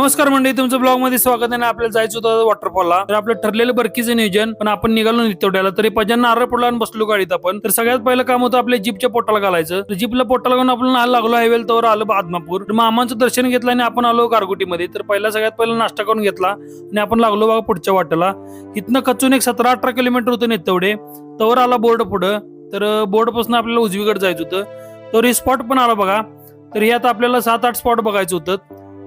नमस्कार मंडळी, तुमचं ब्लॉग मध्ये स्वागत आहे. आपल्याला जायचं होतं वॉटरफॉलला. तर आपलं ठरलेलं बरकीचं नियोजन, पण आपण निघालो नितेवड्याला. तरी पजांना नारळ पडला आणि बसलो गाडीत आपण. तर सगळ्यात पहिलं काम होतं आपल्या जीपच्या पोटाला घालायचं. तर जीपला पोटाला घालून आपण लागलो हायवेला, तर आलो आदमापूर. तर मामांचं दर्शन घेतलं आणि आपण आलो गारगोटीमध्ये. तर सगळ्यात पहिला नाश्ता करून घेतला आणि आपण लागलो बघा पुढच्या वाटेला. इथनं खचून एक 17-18 किलोमीटर होतं नितेवडे. तवर आला बोर्ड पुढं. तर बोर्ड पासून आपल्याला उजवीकडे जायचं होतं. तर हे स्पॉट पण आला बघा. तर हे आता आपल्याला 7-8 स्पॉट बघायचं होतं.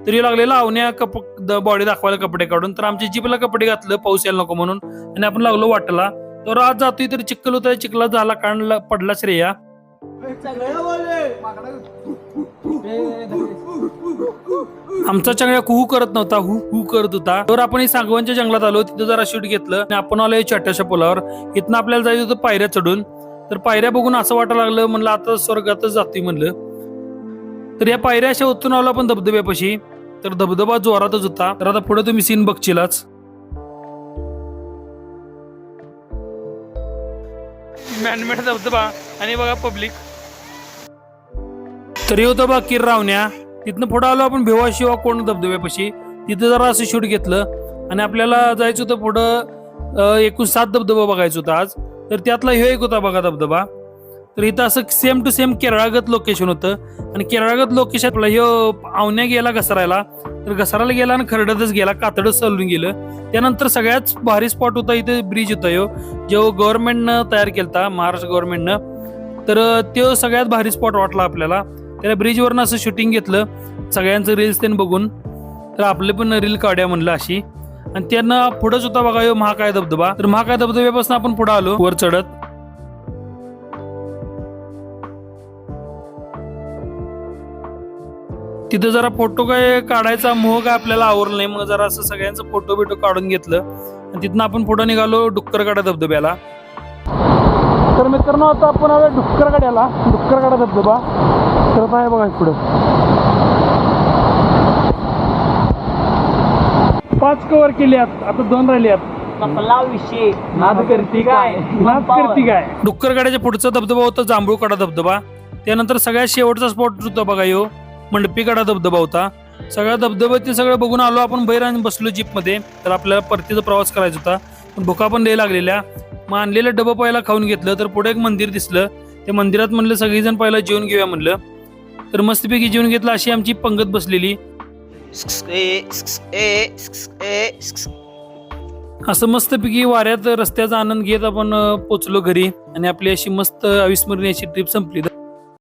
तरी लागलेला आवण्या बॉडी दाखवायला कपडे काढून. तर आमच्या जीपला कपडे घातलं पाऊस यायला नको म्हणून, आणि आपण लागलो वाटेला. तर आज जातोय तर चिखल होता, चिखला झाला काढला पडला श्रेया. आमचा चंगळ्या कुहू करत नव्हता, हु करत होता. तर आपण सांगवांच्या जंगलात आलो, तिथं जरा शूट घेतलं आणि आपण आलो छोट्याशा पुलावर. इथनं आपल्याला जायचं होतं पायऱ्या चढून. तर पायऱ्या बघून असं वाटायला लागलं, म्हणलं आता स्वर्गातच जातोय म्हणलं. तर या पायऱ्या अशा उतरून आलो आपण धबधब्यापाशी. तर धबधबा जोरातच होता. तर आता पुढे तुम्ही सीन बघशीलच. मॅनमेड धबधबा आणि बघा पब्लिक. तरी होतं बघा किर रावण्या. तिथनं पुढे आलो आपण भिवा शिवा कोण धबधब्यापाशी. तिथं जरा असं शूट घेतलं आणि आपल्याला जायचं होतं पुढं. एकूण 7 धबधबा बघायचं होतं आज. तर त्यातला ह्यो एक होता बघा धबधबा. तर इथं असं सेम टू सेम केरळागत लोकेशन होतं. आणि केरळागत लोकेशन आपला ह्यो आवण्या गेला घसरायला. तर घसरायला गेला आणि खरडतच गेला, कातडच चालून गेलं. त्यानंतर सगळ्यात भारी स्पॉट होता इथे ब्रिज होता ह्यो, जो गव्हर्नमेंटनं तयार केलता, महाराष्ट्र गव्हर्नमेंटनं. तर तो सगळ्यात भारी स्पॉट वाटला आपल्याला. त्या ब्रिजवरनं असं शूटिंग घेतलं सगळ्यांचं रील्स त्यांनी बघून. तर आपले पण रील काढूया म्हणलं अशी. आणि त्यांना पुढंच होता बघा ह्यो महाकाय धबधबा. तर महाकाय धबधब्यापासून आपण पुढे आलो वर चढत. तिथं जरा फोटो काय काढायचा मोह काय आपल्याला आवरला नाही, मग जरा असं सगळ्यांचं फोटो बिटो काढून घेतलं. आणि तिथनं आपण पुढे निघालो डुक्करगाडा धबधब्याला. तर मित्रांनो आता आपण आलो डुक्करगाड्याला, डुक्करगाडा धबधबा. तर आहे बघा पुढे 5 कव्हर केले आता 2 राहिले विषय नाद करती काय. डुक्करगाड्याच्या पुढचा धबधबा होता जांभूळकडा धबधबा. त्यानंतर सगळ्यात शेवटचा स्पॉट होता बघा ह्यो मंडपीकडा धबधबा होता. सगळ्या धबधबा ते सगळं बघून आलो आपण बाहेर आणि बसलो जीप मध्ये. तर आपल्याला परतीचा प्रवास करायचा होता, पण भुका पण लय लागलेल्या. मग आणलेलं डबं पहिला खाऊन घेतलं. तर पुढे एक मंदिर दिसलं, त्या मंदिरात म्हणलं सगळेजण पहिला जेवण घेऊया म्हणलं. तर मस्तपैकी जेवण घेतलं. अशी आमची पंगत बसलेली. असं मस्तपैकी वाऱ्यात रस्त्याचा आनंद घेत आपण पोचलो घरी. आणि आपली अशी मस्त अविस्मरणीय अशी ट्रिप संपली.